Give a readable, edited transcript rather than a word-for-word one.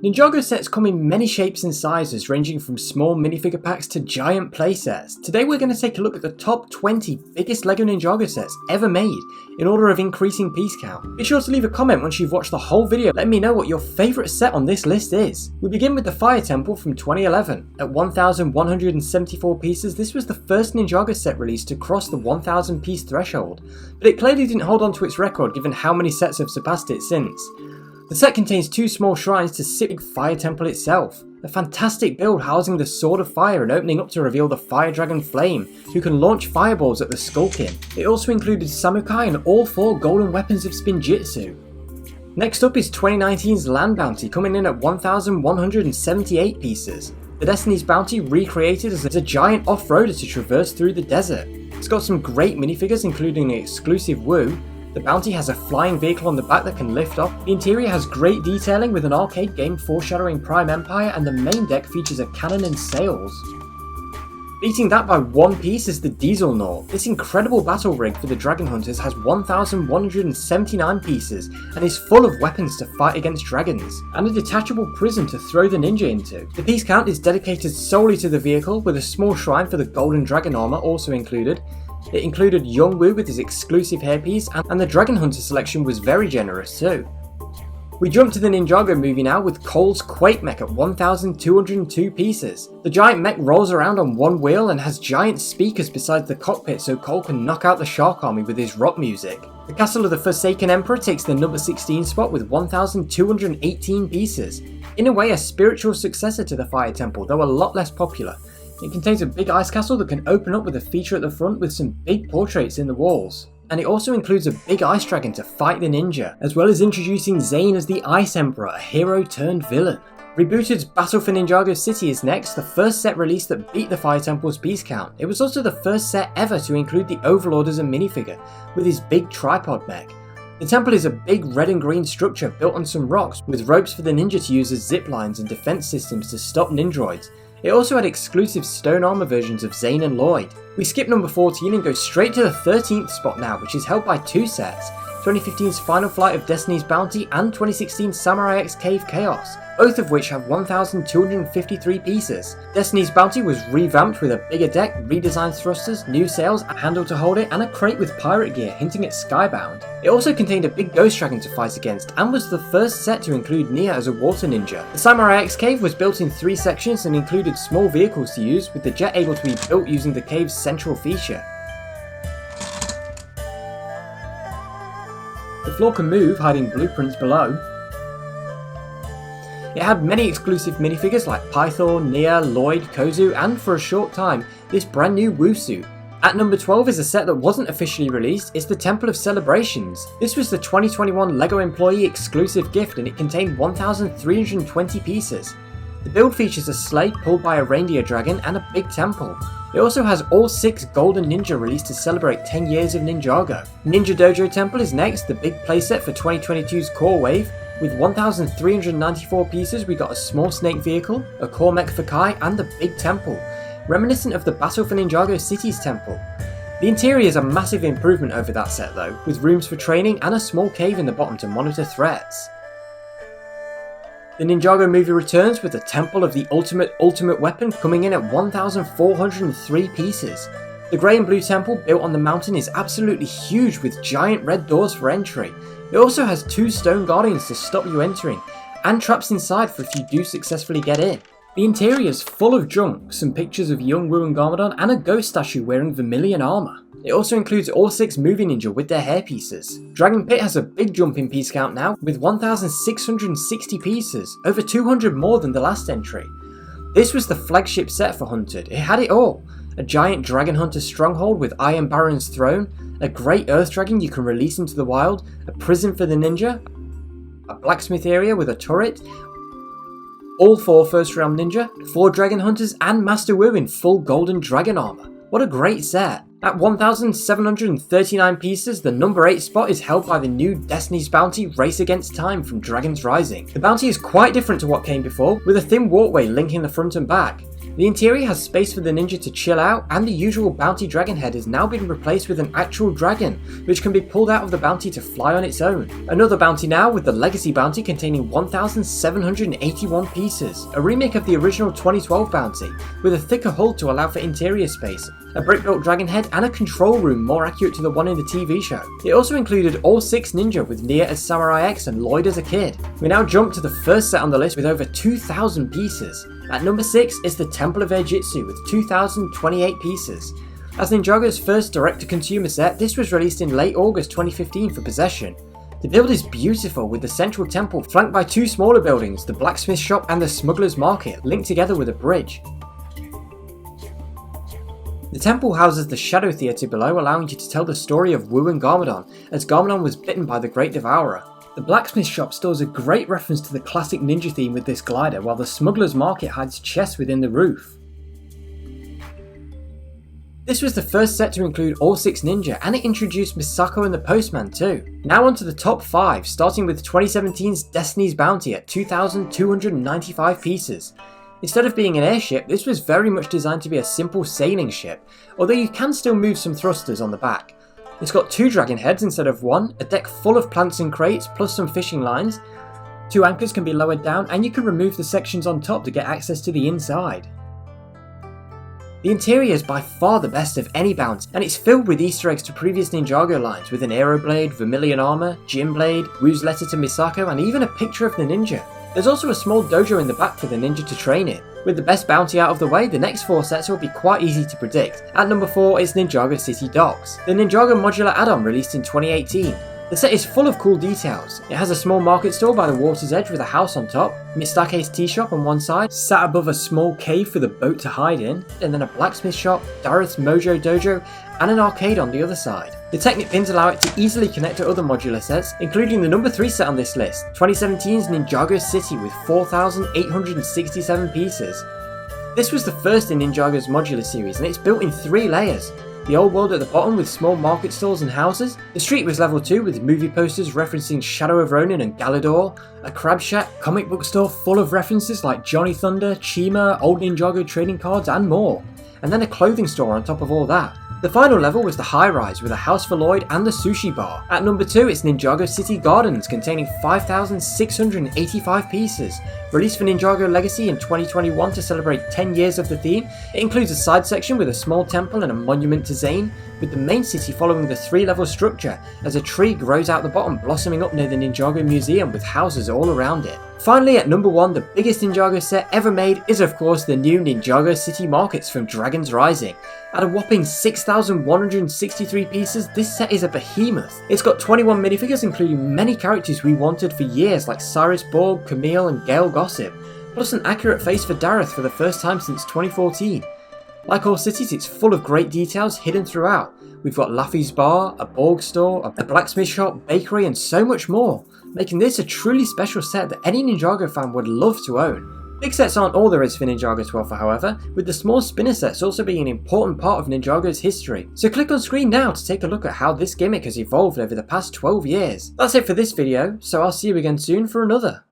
Ninjago sets come in many shapes and sizes, ranging from small minifigure packs to giant playsets. Today we're going to take a look at the top 20 biggest LEGO Ninjago sets ever made, in order of increasing piece count. Be sure to leave a comment once you've watched the whole video, letting me know what your favourite set on this list is. We begin with the Fire Temple from 2011. At 1,174 pieces, this was the first Ninjago set released to cross the 1,000 piece threshold, but it clearly didn't hold on to its record given how many sets have surpassed it since. The set contains two small shrines to sit in the Fire Temple itself, a fantastic build housing the Sword of Fire and opening up to reveal the Fire Dragon Flame, who can launch fireballs at the Skullkin. It also included Samukai and all 4 golden weapons of Spinjitzu. Next up is 2019's Land Bounty, coming in at 1,178 pieces. The Destiny's Bounty recreated as a giant off-roader to traverse through the desert. It's got some great minifigures including the exclusive Woo. The Bounty has a flying vehicle on the back that can lift off. The interior has great detailing with an arcade game foreshadowing Prime Empire, and the main deck features a cannon and sails. Beating that by one piece is the Dieselnaut. This incredible battle rig for the Dragon Hunters has 1,179 pieces and is full of weapons to fight against dragons, and a detachable prism to throw the ninja into. The piece count is dedicated solely to the vehicle, with a small shrine for the golden dragon armor also included. It included Young Woo with his exclusive hairpiece, and the Dragon Hunter selection was very generous too. We jump to the Ninjago movie now with Cole's Quake mech at 1,202 pieces. The giant mech rolls around on one wheel and has giant speakers beside the cockpit so Cole can knock out the Shark Army with his rock music. The Castle of the Forsaken Emperor takes the number 16 spot with 1,218 pieces. In a way, a spiritual successor to the Fire Temple, though a lot less popular. It contains a big ice castle that can open up with a feature at the front with some big portraits in the walls. And it also includes a big ice dragon to fight the ninja, as well as introducing Zane as the Ice Emperor, a hero turned villain. Rebooted's Battle for Ninjago City is next, the first set released that beat the Fire Temple's piece count. It was also the first set ever to include the Overlord as a minifigure, with his big tripod mech. The temple is a big red and green structure built on some rocks, with ropes for the ninja to use as zip lines and defense systems to stop ninjroids. It also had exclusive stone armor versions of Zane and Lloyd. We skip number 14 and go straight to the 13th spot now, which is held by two sets, 2015's Final Flight of Destiny's Bounty and 2016's Samurai X Cave Chaos, both of which have 1,253 pieces. Destiny's Bounty was revamped with a bigger deck, redesigned thrusters, new sails, a handle to hold it, and a crate with pirate gear hinting at Skybound. It also contained a big ghost dragon to fight against, and was the first set to include Nia as a water ninja. The Samurai X Cave was built in 3 sections and included small vehicles to use, with the jet able to be built using the cave's central feature. The floor can move, hiding blueprints below. It had many exclusive minifigures like Python, Nia, Lloyd, Kozu, and for a short time, this brand new Woo suit. At number 12 is a set that wasn't officially released, it's the Temple of Celebrations. This was the 2021 LEGO employee exclusive gift and it contained 1,320 pieces. The build features a sleigh pulled by a reindeer dragon and a big temple. It also has all 6 golden ninja released to celebrate 10 years of Ninjago. Ninja Dojo Temple is next, the big playset for 2022's Core Wave. With 1,394 pieces, we got a small snake vehicle, a core mech for Kai, and a big temple, reminiscent of the Battle for Ninjago City's temple. The interior is a massive improvement over that set though, with rooms for training and a small cave in the bottom to monitor threats. The Ninjago movie returns with the Temple of the Ultimate Weapon coming in at 1,403 pieces. The grey and blue temple built on the mountain is absolutely huge with giant red doors for entry. It also has 2 stone guardians to stop you entering, and traps inside for if you do successfully get in. The interior is full of junk, some pictures of Young Woo and Garmadon, and a ghost statue wearing vermilion armour. It also includes all 6 movie ninja with their hairpieces. Dragon Pit has a big jump in piece count now, with 1,660 pieces, over 200 more than the last entry. This was the flagship set for Hunted. It had it all. A giant Dragon Hunter stronghold with Iron Baron's throne, a great earth dragon you can release into the wild, a prison for the ninja, a blacksmith area with a turret, all 4 first realm ninja, 4 dragon hunters, and Master Woo in full golden dragon armor. What a great set! At 1,739 pieces, the number 8 spot is held by the new Destiny's Bounty Race Against Time from Dragon's Rising. The bounty is quite different to what came before, with a thin walkway linking the front and back. The interior has space for the ninja to chill out, and the usual bounty dragon head has now been replaced with an actual dragon, which can be pulled out of the bounty to fly on its own. Another bounty now with the legacy bounty containing 1,781 pieces, a remake of the original 2012 bounty, with a thicker hull to allow for interior space, a brick-built dragon head, and a control room more accurate to the one in the TV show. It also included all 6 ninja with Nia as Samurai X and Lloyd as a kid. We now jump to the first set on the list with over 2,000 pieces. At number 6 is the Temple of Airjitzu with 2,028 pieces. As Ninjago's first direct-to-consumer set, this was released in late August 2015 for possession. The build is beautiful, with the central temple flanked by 2 smaller buildings, the blacksmith shop and the smuggler's market, linked together with a bridge. The temple houses the Shadow Theatre below, allowing you to tell the story of Wu and Garmadon, as Garmadon was bitten by the Great Devourer. The blacksmith shop stores a great reference to the classic ninja theme with this glider, while the smuggler's market hides chests within the roof. This was the first set to include all 6 ninja, and it introduced Misako and the Postman too. Now on to the top 5, starting with 2017's Destiny's Bounty at 2,295 pieces. Instead of being an airship, this was very much designed to be a simple sailing ship, although you can still move some thrusters on the back. It's got 2 dragon heads instead of 1, a deck full of plants and crates plus some fishing lines, 2 anchors can be lowered down, and you can remove the sections on top to get access to the inside. The interior is by far the best of any bounty, and it's filled with Easter eggs to previous Ninjago lines with an Aeroblade, Vermilion armor, Gym Blade, Wu's letter to Misako, and even a picture of the ninja. There's also a small dojo in the back for the ninja to train in. With the best bounty out of the way, the next 4 sets will be quite easy to predict. At number 4 is Ninjago City Docks, the Ninjago modular add-on released in 2018. The set is full of cool details. It has a small market store by the water's edge with a house on top, Mistake's tea shop on one side, sat above a small cave for the boat to hide in, and then a blacksmith shop, Dareth's Mojo Dojo, and an arcade on the other side. The Technic pins allow it to easily connect to other modular sets, including the number 3 set on this list, 2017's Ninjago City with 4,867 pieces. This was the first in Ninjago's modular series, and it's built in 3 layers. The old world at the bottom with small market stalls and houses, the street was level 2 with movie posters referencing Shadow of Ronin and Galador, a crab shack, comic book store full of references like Johnny Thunder, Chima, old Ninjago trading cards and more, and then a clothing store on top of all that. The final level was the high-rise with a house for Lloyd and the sushi bar. At number 2 it's Ninjago City Gardens containing 5,685 pieces. Released for Ninjago Legacy in 2021 to celebrate 10 years of the theme, it includes a side section with a small temple and a monument to Zane, with the main city following the 3-level structure as a tree grows out the bottom, blossoming up near the Ninjago Museum with houses all around it. Finally, at number 1, the biggest Ninjago set ever made is of course the new Ninjago City Markets from Dragon's Rising. At a whopping 6,163 pieces, this set is a behemoth. It's got 21 minifigures including many characters we wanted for years like Cyrus Borg, Camille and Gale Gossip, plus an accurate face for Dareth for the first time since 2014. Like all cities, it's full of great details hidden throughout. We've got Laffy's bar, a Borg store, a blacksmith shop, bakery and so much more, making this a truly special set that any Ninjago fan would love to own. Big sets aren't all there is for Ninjago 12 however, with the small spinner sets also being an important part of Ninjago's history. So click on screen now to take a look at how this gimmick has evolved over the past 12 years. That's it for this video, so I'll see you again soon for another.